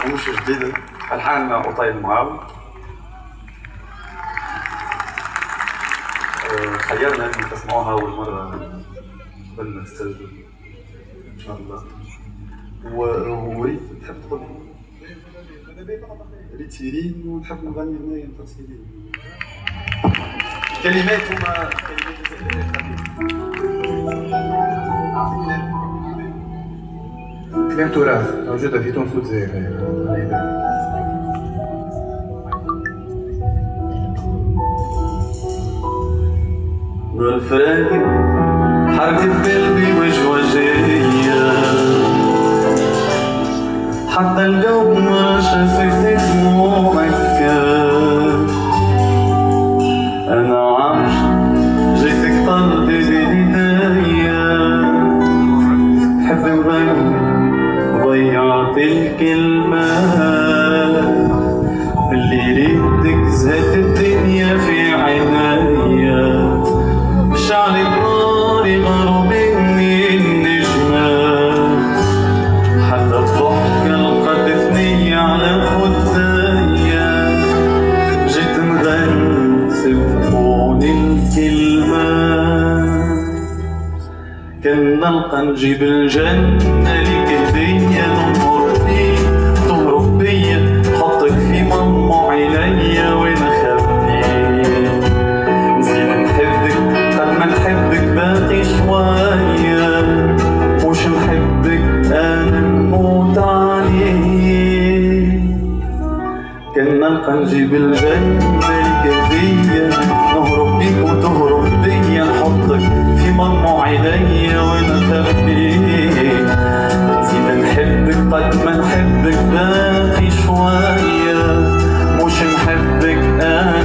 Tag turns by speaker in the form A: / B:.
A: ومش جديد. الحان أطيل معاو. خيرنا إنه تسمعوها أول مرة قبل ما تستجدوا إن شاء الله. وريت تحب تقول ريت سيرين ونحب نغني غناية نتاع سيرين. كلمات هما
B: كلام تراث موجودة في تونس والجزائر.
A: والفراق حركة قلبي وجوجية حتى الجو ما شافت دموعك. أنا عاشق جيتك قلبي بداية حب نغني ضيعت الكلمة اللي ريتك زهت الدنيا في عناية. شعلي بناري غاروا مني النجمات حتى الضحكة لقتتني على خدايا. جيت نغني سبقوني الكلمات. كنا نلقى نجيب الجنة ليك هدية تهرب بيا حطك في مضموع عينيا ونخبي. نزيد نحبك قد ما نحبك باقي شوية مش نحبك أنا نموت عليك. كنا نلقى نجيب الجنة ليك هدية نهرب بيك وتهرب بيا نحطك في مضموع عينيا ونخبيك. نزيد نحبك قد ما نحبك باقي شوية مش نحبك أنا